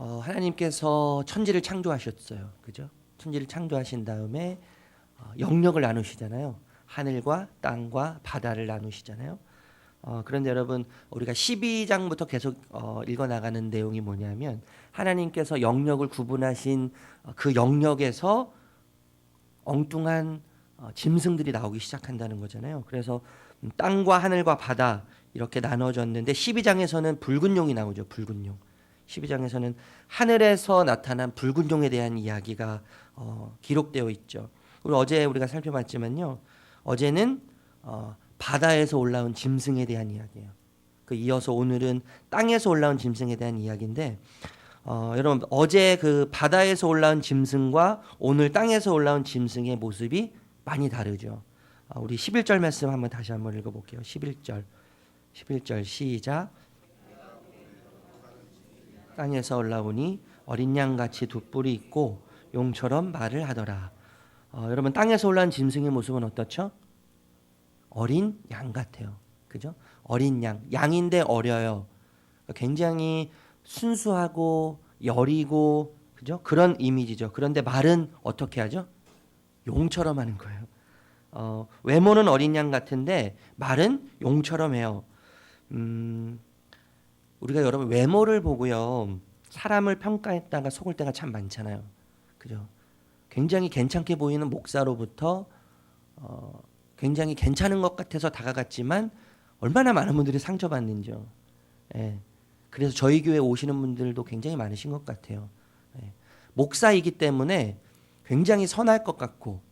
하나님께서 천지를 창조하셨어요. 그죠? 천지를 창조하신 다음에 영역을 나누시잖아요. 하늘과 땅과 바다를 나누시잖아요. 그런데 여러분 우리가 12장부터 계속 읽어 나가는 내용이 뭐냐면 하나님께서 영역을 구분하신 그 영역에서 엉뚱한 짐승들이 나오기 시작한다는 거잖아요. 그래서 땅과 하늘과 바다 이렇게 나눠졌는데 12장에서는 붉은 용이 나오죠. 붉은 용. 12장에서는 하늘에서 나타난 붉은 용에 대한 이야기가 기록되어 있죠. 그리고 어제 우리가 살펴봤지만요. 어제는 바다에서 올라온 짐승에 대한 이야기예요. 그 이어서 오늘은 땅에서 올라온 짐승에 대한 이야기인데 여러분 어제 그 바다에서 올라온 짐승과 오늘 땅에서 올라온 짐승의 모습이 많이 다르죠. 우리 11절 말씀 한번 다시 한번 읽어볼게요. 11절 시작. 땅에서 올라오니 어린 양같이 두 뿔이 있고 용처럼 말을 하더라. 여러분 땅에서 올라온 짐승의 모습은 어떻죠? 어린 양 같아요. 그죠? 어린 양. 양인데 어려요. 굉장히 순수하고 여리고 그죠? 그런 이미지죠. 그런데 말은 어떻게 하죠? 용처럼 하는 거예요. 외모는 어린 양 같은데 말은 용처럼 해요. 우리가 여러분 외모를 보고요. 사람을 평가했다가 속을 때가 참 많잖아요. 그죠? 굉장히 괜찮게 보이는 목사로부터 굉장히 괜찮은 것 같아서 다가갔지만 얼마나 많은 분들이 상처받는지요. 예. 그래서 저희 교회 오시는 분들도 굉장히 많으신 것 같아요. 예. 목사이기 때문에 굉장히 선할 것 같고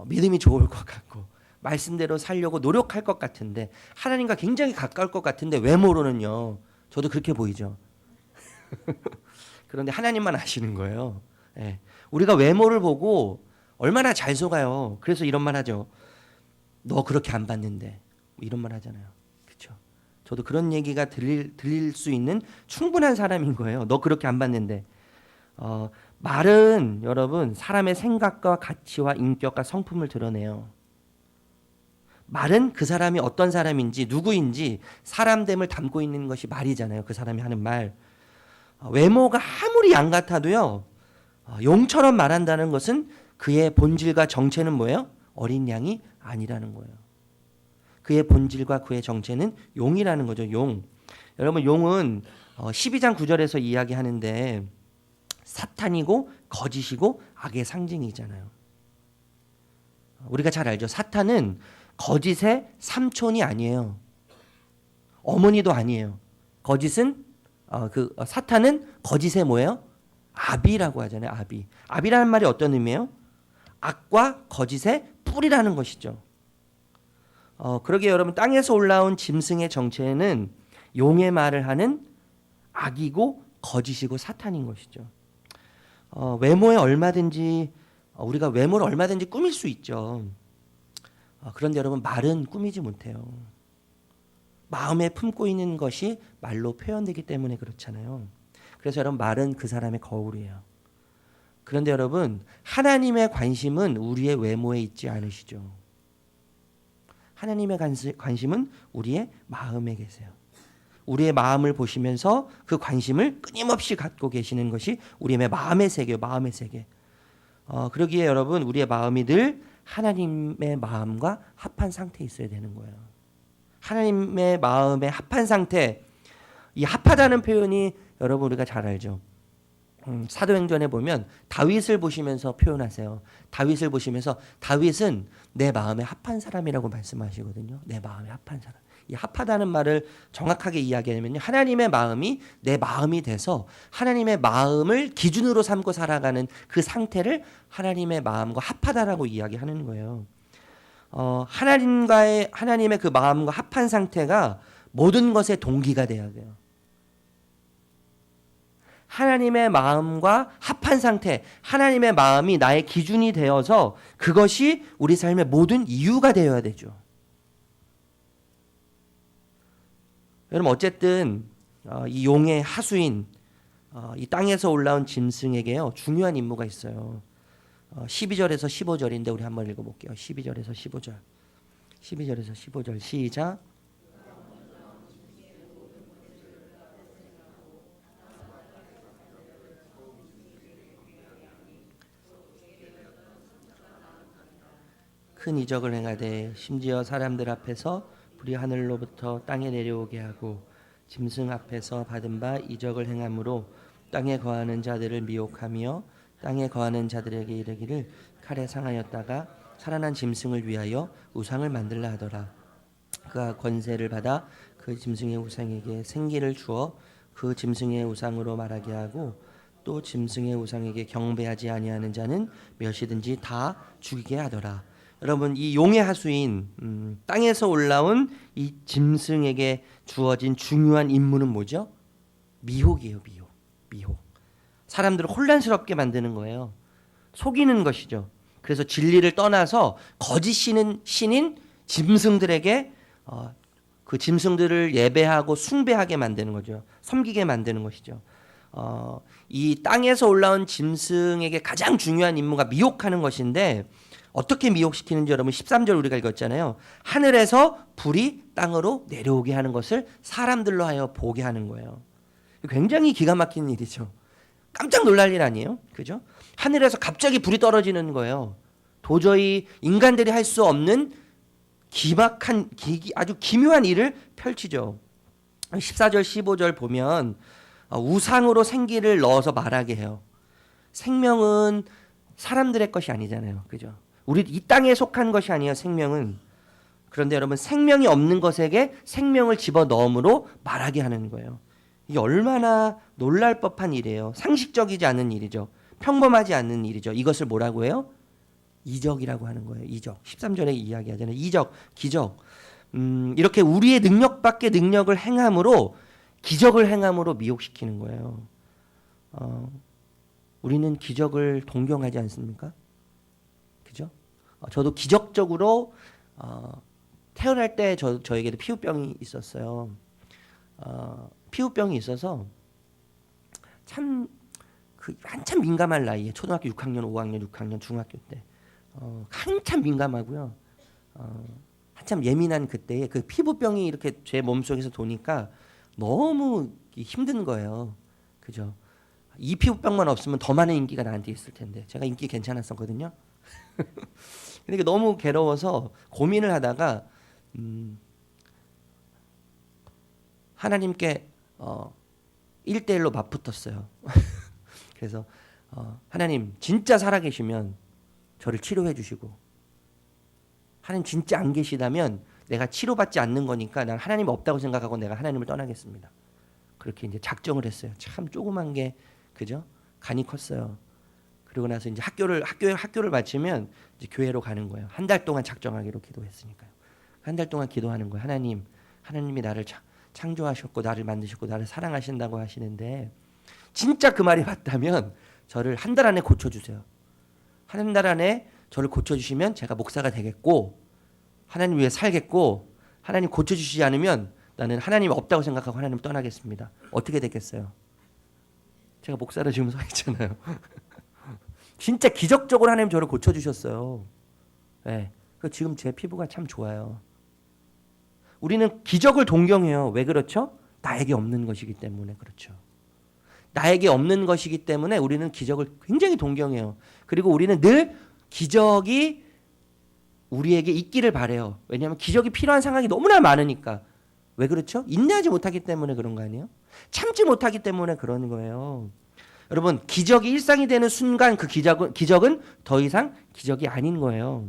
믿음이 좋을 것 같고 말씀대로 살려고 노력할 것 같은데 하나님과 굉장히 가까울 것 같은데 외모로는요. 저도 그렇게 보이죠. 그런데 하나님만 아시는 거예요. 예. 우리가 외모를 보고 얼마나 잘 속아요. 그래서 이런 말 하죠. 너 그렇게 안 봤는데 이런 말 하잖아요. 그렇죠? 저도 그런 얘기가 들릴 수 있는 충분한 사람인 거예요. 너 그렇게 안 봤는데 말은 여러분 사람의 생각과 가치와 인격과 성품을 드러내요. 말은 그 사람이 어떤 사람인지 누구인지 사람됨을 담고 있는 것이 말이잖아요. 그 사람이 하는 말. 외모가 아무리 양 같아도요. 용처럼 말한다는 것은 그의 본질과 정체는 뭐예요? 어린 양이 아니라는 거예요. 그의 본질과 그의 정체는 용이라는 거죠. 용. 여러분 용은 12장 9절에서 이야기하는데 사탄이고 거짓이고 악의 상징이잖아요. 우리가 잘 알죠. 사탄은 거짓의 삼촌이 아니에요. 어머니도 아니에요. 거짓은 사탄은 거짓의 뭐예요? 아비라고 하잖아요. 아비. 아비라는 말이 어떤 의미예요? 악과 거짓의 뿔이라는 것이죠. 그러게 여러분 땅에서 올라온 짐승의 정체는 용의 말을 하는 악이고 거짓이고 사탄인 것이죠. 외모에 얼마든지 우리가 외모를 얼마든지 꾸밀 수 있죠. 그런데 여러분 말은 꾸미지 못해요. 마음에 품고 있는 것이 말로 표현되기 때문에 그렇잖아요. 그래서 여러분 말은 그 사람의 거울이에요. 그런데 여러분 하나님의 관심은 우리의 외모에 있지 않으시죠. 하나님의 관심은 우리의 마음에 계세요. 우리의 마음을 보시면서 그 관심을 끊임없이 갖고 계시는 것이 우리의 마음의 세계예요. 마음의 세계. 그러기에 여러분 우리의 마음이 늘 하나님의 마음과 합한 상태에 있어야 되는 거예요. 하나님의 마음에 합한 상태. 이 합하다는 표현이 여러분 우리가 잘 알죠. 사도행전에 보면 다윗을 보시면서 표현하세요. 다윗을 보시면서 다윗은 내 마음에 합한 사람이라고 말씀하시거든요. 내 마음에 합한 사람. 이 합하다는 말을 정확하게 이야기하면요. 하나님의 마음이 내 마음이 돼서 하나님의 마음을 기준으로 삼고 살아가는 그 상태를 하나님의 마음과 합하다라고 이야기하는 거예요. 하나님의 그 마음과 합한 상태가 모든 것의 동기가 돼야 돼요. 하나님의 마음과 합한 상태, 하나님의 마음이 나의 기준이 되어서 그것이 우리 삶의 모든 이유가 되어야 되죠. 여러분 어쨌든 이 용의 하수인 이 땅에서 올라온 짐승에게요 중요한 임무가 있어요. 12절에서 15절인데 우리 한번 읽어볼게요. 12절에서 15절. 12절에서 15절 시작. 큰 이적을 행하되 심지어 사람들 앞에서 불이 하늘로부터 땅에 내려오게 하고 짐승 앞에서 받은 바 이적을 행함으로 땅에 거하는 자들을 미혹하며 땅에 거하는 자들에게 이르기를 칼에 상하였다가 살아난 짐승을 위하여 우상을 만들라 하더라. 그가 권세를 받아 그 짐승의 우상에게 생기를 주어 그 짐승의 우상으로 말하게 하고 또 짐승의 우상에게 경배하지 아니하는 자는 몇이든지 다 죽이게 하더라. 여러분, 이 용의 하수인 땅에서 올라온 이 짐승에게 주어진 중요한 임무는 뭐죠? 미혹이에요. 미혹. 사람들을 혼란스럽게 만드는 거예요. 속이는 것이죠. 그래서 진리를 떠나서 거짓 신인 짐승들에게 그 짐승들을 예배하고 숭배하게 만드는 거죠. 섬기게 만드는 것이죠. 이 땅에서 올라온 짐승에게 가장 중요한 임무가 미혹하는 것인데, 어떻게 미혹시키는지 여러분 13절 우리가 읽었잖아요. 하늘에서 불이 땅으로 내려오게 하는 것을 사람들로 하여 보게 하는 거예요. 굉장히 기가 막힌 일이죠. 깜짝 놀랄 일 아니에요? 그죠? 하늘에서 갑자기 불이 떨어지는 거예요. 도저히 인간들이 할 수 없는 기막한 아주 기묘한 일을 펼치죠. 14절 15절 보면 우상으로 생기를 넣어서 말하게 해요. 생명은 사람들의 것이 아니잖아요. 그죠? 우리 이 땅에 속한 것이 아니에요. 생명은. 그런데 여러분, 생명이 없는 것에게 생명을 집어넣음으로 말하게 하는 거예요. 이게 얼마나 놀랄 법한 일이에요. 상식적이지 않은 일이죠. 평범하지 않은 일이죠. 이것을 뭐라고 해요? 이적이라고 하는 거예요. 이적. 13절에 이야기하잖아요. 이적, 기적. 이렇게 우리의 능력 밖의 능력을 행함으로, 기적을 행함으로 미혹시키는 거예요. 우리는 기적을 동경하지 않습니까? 그죠? 저도 기적적으로 태어날 때 저에게도 피부병이 있었어요. 피부병이 있어서 한참 민감할 나이에, 초등학교 6학년, 5학년, 6학년, 중학교 때 한참 민감하고요. 한참 예민한 그때에 그 피부병이 이렇게 제 몸속에서 도니까 너무 힘든 거예요. 그죠? 이 피부병만 없으면 더 많은 인기가 나한테 있을 텐데, 제가 인기 괜찮았었거든요. 근데 이게 너무 괴로워서 고민을 하다가 하나님께 1대1로 맞붙었어요. 그래서 하나님 진짜 살아계시면 저를 치료해 주시고, 하나님 진짜 안 계시다면 내가 치료받지 않는 거니까 난 하나님 없다고 생각하고 내가 하나님을 떠나겠습니다. 그렇게 이제 작정을 했어요. 참 조그만 게, 그죠? 간이 컸어요. 그리고 나서 이제 학교를 마치면 이제 교회로 가는 거예요. 한 달 동안 작정하기로 기도했으니까요. 한 달 동안 기도하는 거예요. 하나님이 나를 창조하셨고 나를 만드셨고 나를 사랑하신다고 하시는데, 진짜 그 말이 맞다면 저를 한 달 안에 고쳐주세요. 한 달 안에 저를 고쳐주시면 제가 목사가 되겠고 하나님 위해 살겠고, 하나님 고쳐주시지 않으면 나는 하나님 없다고 생각하고 하나님을 떠나겠습니다. 어떻게 됐겠어요? 제가 목사로 지금 서 있잖아요. 진짜 기적적으로 하나님 저를 고쳐주셨어요. 네. 지금 제 피부가 참 좋아요. 우리는 기적을 동경해요. 왜 그렇죠? 나에게 없는 것이기 때문에 그렇죠. 나에게 없는 것이기 때문에 우리는 기적을 굉장히 동경해요. 그리고 우리는 늘 기적이 우리에게 있기를 바래요. 왜냐하면 기적이 필요한 상황이 너무나 많으니까. 왜 그렇죠? 인내하지 못하기 때문에 그런 거 아니에요? 참지 못하기 때문에 그러는 거예요. 여러분, 기적이 일상이 되는 순간 그 기적은 더 이상 기적이 아닌 거예요.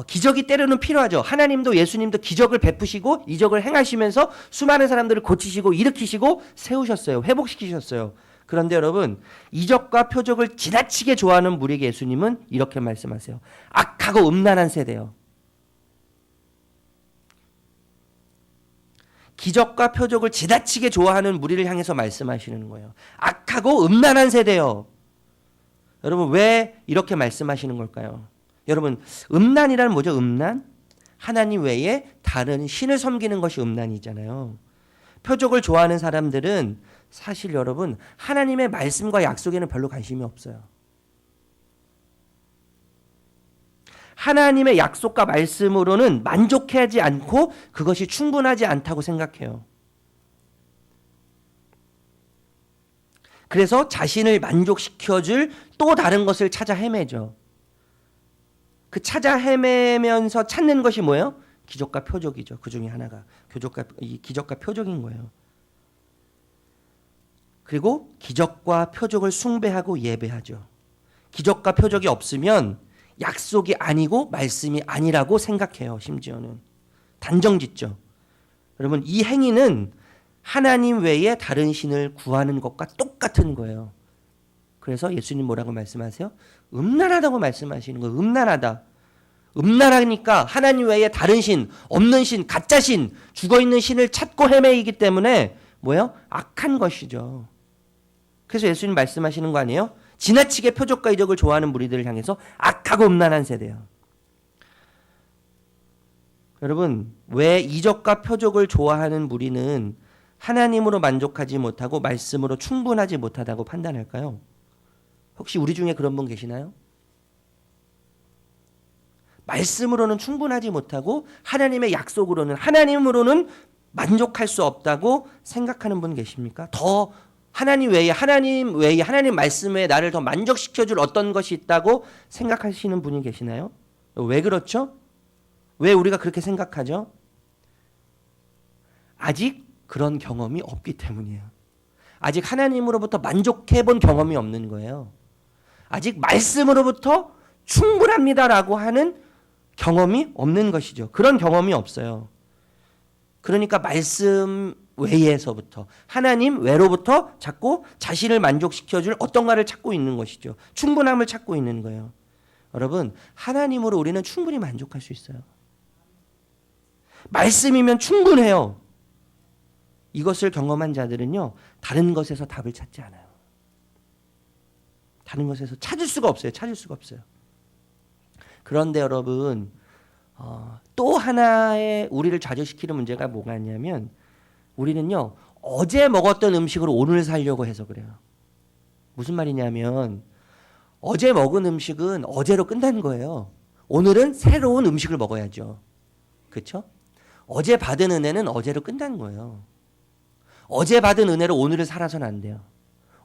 기적이 때로는 필요하죠. 하나님도 예수님도 기적을 베푸시고 이적을 행하시면서 수많은 사람들을 고치시고 일으키시고 세우셨어요. 회복시키셨어요. 그런데 여러분, 이적과 표적을 지나치게 좋아하는 무리에게 예수님은 이렇게 말씀하세요. 악하고 음란한 세대요. 기적과 표적을 지나치게 좋아하는 무리를 향해서 말씀하시는 거예요. 악하고 음란한 세대요. 여러분, 왜 이렇게 말씀하시는 걸까요? 여러분, 음란이란 뭐죠? 음란? 하나님 외에 다른 신을 섬기는 것이 음란이잖아요. 표적을 좋아하는 사람들은 사실 여러분, 하나님의 말씀과 약속에는 별로 관심이 없어요. 하나님의 약속과 말씀으로는 만족하지 않고 그것이 충분하지 않다고 생각해요. 그래서 자신을 만족시켜줄 또 다른 것을 찾아 헤매죠. 그 찾아 헤매면서 찾는 것이 뭐예요? 기적과 표적이죠. 그 중에 하나가 이 기적과 표적인 거예요. 그리고 기적과 표적을 숭배하고 예배하죠. 기적과 표적이 없으면 약속이 아니고 말씀이 아니라고 생각해요. 심지어는 단정짓죠. 여러분, 이 행위는 하나님 외에 다른 신을 구하는 것과 똑같은 거예요. 그래서 예수님 뭐라고 말씀하세요? 음란하다고 말씀하시는 거예요. 음란하다. 음란하니까 하나님 외에 다른 신, 없는 신, 가짜 신, 죽어있는 신을 찾고 헤매이기 때문에 뭐예요? 악한 것이죠. 그래서 예수님 말씀하시는 거 아니에요? 지나치게 표적과 이적을 좋아하는 무리들을 향해서 악하고 음란한 세대예요. 여러분, 왜 이적과 표적을 좋아하는 무리는 하나님으로 만족하지 못하고 말씀으로 충분하지 못하다고 판단할까요? 혹시 우리 중에 그런 분 계시나요? 말씀으로는 충분하지 못하고 하나님의 약속으로는, 하나님으로는 만족할 수 없다고 생각하는 분 계십니까? 더 하나님 외에 하나님 말씀 외에 나를 더 만족시켜줄 어떤 것이 있다고 생각하시는 분이 계시나요? 왜 그렇죠? 왜 우리가 그렇게 생각하죠? 아직 그런 경험이 없기 때문이에요. 아직 하나님으로부터 만족해 본 경험이 없는 거예요. 아직 말씀으로부터 충분합니다라고 하는 경험이 없는 것이죠. 그런 경험이 없어요. 그러니까 말씀 외에서부터, 하나님 외로부터 자꾸 자신을 만족시켜줄 어떤가를 찾고 있는 것이죠. 충분함을 찾고 있는 거예요. 여러분, 하나님으로 우리는 충분히 만족할 수 있어요. 말씀이면 충분해요. 이것을 경험한 자들은요, 다른 것에서 답을 찾지 않아요. 다른 것에서 찾을 수가 없어요. 찾을 수가 없어요. 그런데 여러분, 또 하나의 우리를 좌절시키는 문제가 뭐가 있냐면, 우리는요, 어제 먹었던 음식으로 오늘 살려고 해서 그래요. 무슨 말이냐면, 어제 먹은 음식은 어제로 끝난 거예요. 오늘은 새로운 음식을 먹어야죠. 그렇죠? 어제 받은 은혜는 어제로 끝난 거예요. 어제 받은 은혜로 오늘을 살아서는 안 돼요.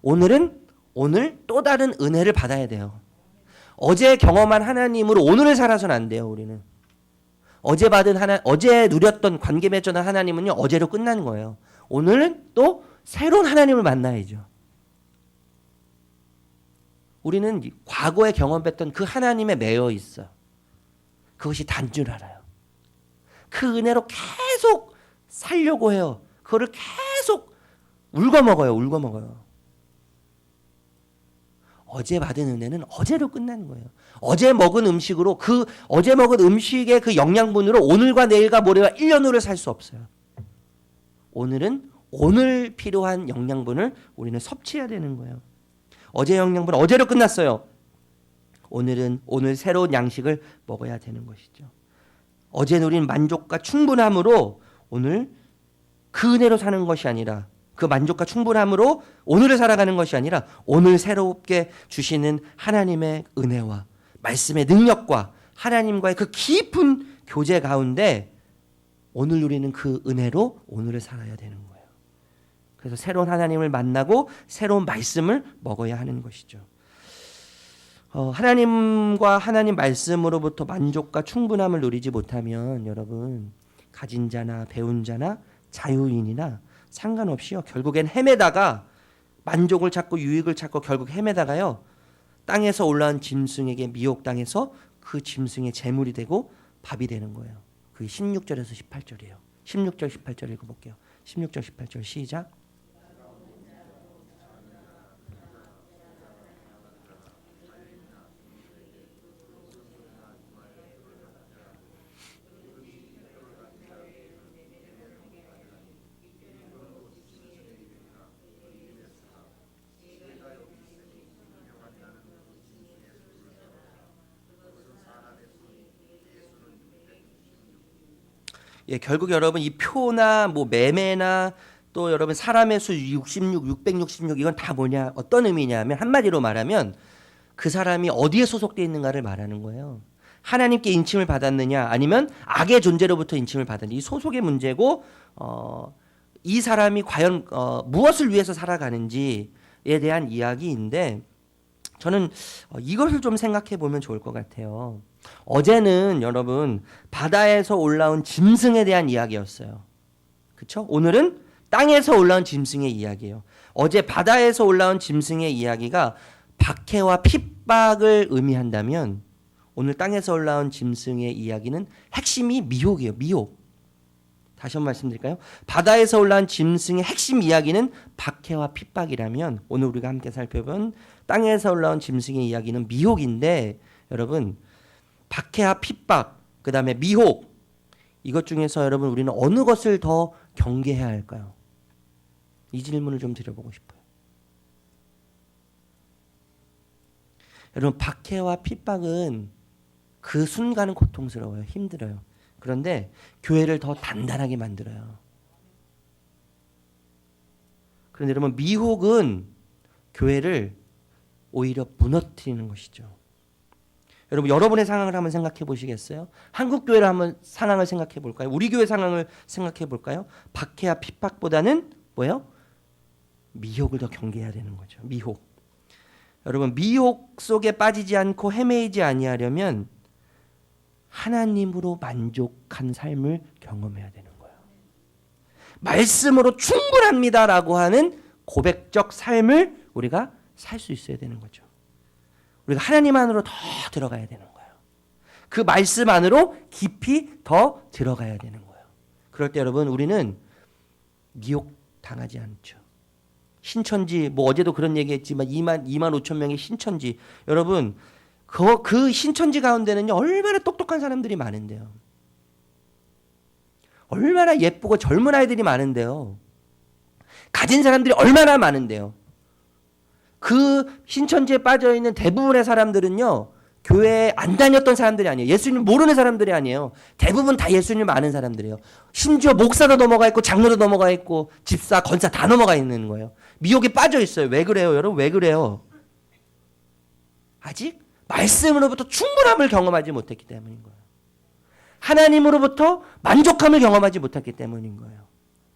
오늘은 오늘 또 다른 은혜를 받아야 돼요. 어제 경험한 하나님으로 오늘을 살아서는 안 돼요. 우리는 어제 누렸던 관계 맺었던 하나님은요, 어제로 끝나는 거예요. 오늘은 또 새로운 하나님을 만나야죠. 우리는 과거에 경험했던 그 하나님에 매여 있어. 그것이 단 줄 알아요. 그 은혜로 계속 살려고 해요. 그거를 계속 울거먹어요. 어제 받은 은혜는 어제로 끝나는 거예요. 어제 먹은 음식으로, 어제 먹은 음식의 그 영양분으로 오늘과 내일과 모레와 1년 후를 살 수 없어요. 오늘은 오늘 필요한 영양분을 우리는 섭취해야 되는 거예요. 어제 영양분 어제로 끝났어요. 오늘은 오늘 새로운 양식을 먹어야 되는 것이죠. 어제 누린 만족과 충분함으로 오늘 그 은혜로 사는 것이 아니라, 그 만족과 충분함으로 오늘을 살아가는 것이 아니라, 오늘 새롭게 주시는 하나님의 은혜와 말씀의 능력과 하나님과의 그 깊은 교제 가운데 오늘 누리는 그 은혜로 오늘을 살아야 되는 거예요. 그래서 새로운 하나님을 만나고 새로운 말씀을 먹어야 하는 것이죠. 하나님과 하나님 말씀으로부터 만족과 충분함을 누리지 못하면 여러분, 가진 자나 배운 자나 자유인이나 상관없이요, 결국엔 헤매다가 만족을 찾고 유익을 찾고 결국 헤매다가요, 땅에서 올라온 짐승에게 미혹당해서 그 짐승의 제물이 되고 밥이 되는 거예요. 그게 16절에서 18절이에요. 16절 18절 읽어볼게요. 16절 18절 시작. 예, 결국 여러분 이 표나 뭐 매매나 또 여러분 사람의 수 66, 666 이건 다 뭐냐, 어떤 의미냐면 한마디로 말하면 그 사람이 어디에 소속되어 있는가를 말하는 거예요. 하나님께 인침을 받았느냐 아니면 악의 존재로부터 인침을 받았느냐, 이 소속의 문제고, 이 사람이 과연 무엇을 위해서 살아가는지에 대한 이야기인데, 저는 이것을 좀 생각해 보면 좋을 것 같아요. 어제는 여러분 바다에서 올라온 짐승에 대한 이야기였어요. 그렇죠? 오늘은 땅에서 올라온 짐승의 이야기예요. 어제 바다에서 올라온 짐승의 이야기가 박해와 핍박을 의미한다면 오늘 땅에서 올라온 짐승의 이야기는 핵심이 미혹이에요. 미혹. 다시 한번 말씀드릴까요? 바다에서 올라온 짐승의 핵심 이야기는 박해와 핍박이라면 오늘 우리가 함께 살펴본 땅에서 올라온 짐승의 이야기는 미혹인데 여러분 박해와 핍박 그 다음에 미혹 이것 중에서 여러분 우리는 어느 것을 더 경계해야 할까요? 이 질문을 좀 드려보고 싶어요. 여러분 박해와 핍박은 그 순간은 고통스러워요. 힘들어요. 그런데 교회를 더 단단하게 만들어요. 그런데 여러분 미혹은 교회를 오히려 무너뜨리는 것이죠. 여러분 여러분의 상황을 한번 생각해 보시겠어요? 한국 교회를 한번 상황을 생각해 볼까요? 우리 교회 상황을 생각해 볼까요? 박해와 핍박보다는 뭐예요? 미혹을 더 경계해야 되는 거죠. 미혹. 여러분 미혹 속에 빠지지 않고 헤매이지 아니하려면 하나님으로 만족한 삶을 경험해야 되는 거예요. 말씀으로 충분합니다라고 하는 고백적 삶을 우리가 살 수 있어야 되는 거죠. 우리가 하나님 안으로 더 들어가야 되는 거예요. 그 말씀 안으로 깊이 더 들어가야 되는 거예요. 그럴 때 여러분 우리는 미혹 당하지 않죠. 신천지 뭐 어제도 그런 얘기했지만 2만 5천 명의 신천지 여러분 그 신천지 가운데는요 얼마나 똑똑한 사람들이 많은데요. 얼마나 예쁘고 젊은 아이들이 많은데요. 가진 사람들이 얼마나 많은데요. 그 신천지에 빠져있는 대부분의 사람들은요 교회에 안 다녔던 사람들이 아니에요. 예수님 모르는 사람들이 아니에요. 대부분 다 예수님 아는 사람들이에요. 심지어 목사도 넘어가 있고 장로도 넘어가 있고 집사, 권사 다 넘어가 있는 거예요. 미혹에 빠져 있어요. 왜 그래요? 여러분 왜 그래요? 아직 말씀으로부터 충분함을 경험하지 못했기 때문인 거예요. 하나님으로부터 만족함을 경험하지 못했기 때문인 거예요.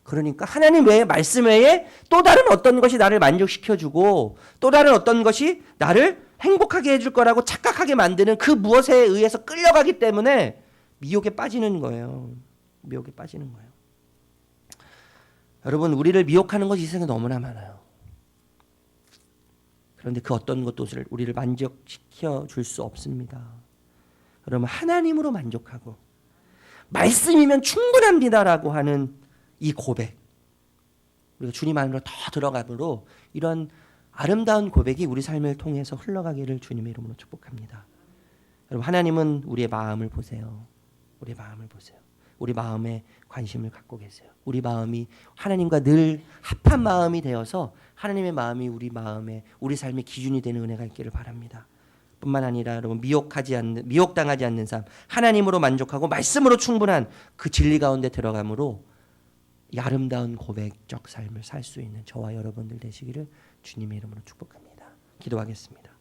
그러니까 하나님 외에 말씀 외에 또 다른 어떤 것이 나를 만족시켜주고 또 다른 어떤 것이 나를 행복하게 해줄 거라고 착각하게 만드는 그 무엇에 의해서 끌려가기 때문에 미혹에 빠지는 거예요. 미혹에 빠지는 거예요. 여러분 우리를 미혹하는 것이 이 세상에 너무나 많아요. 그런데 그 어떤 것도 우리를 만족시켜 줄 수 없습니다. 여러분 하나님으로 만족하고 말씀이면 충분합니다라고 하는 이 고백 우리가 주님 안으로 더 들어가므로 이런 아름다운 고백이 우리 삶을 통해서 흘러가기를 주님의 이름으로 축복합니다. 여러분 하나님은 우리의 마음을 보세요. 우리의 마음을 보세요. 우리 마음에 관심을 갖고 계세요. 우리 마음이 하나님과 늘 합한 마음이 되어서 하나님의 마음이 우리 마음에 우리 삶의 기준이 되는 은혜가 있기를 바랍니다. 뿐만 아니라 여러분 미혹당하지 않는 삶, 하나님으로 만족하고 말씀으로 충분한 그 진리 가운데 들어감으로 이 아름다운 고백적 삶을 살 수 있는 저와 여러분들 되시기를 주님의 이름으로 축복합니다. 기도하겠습니다.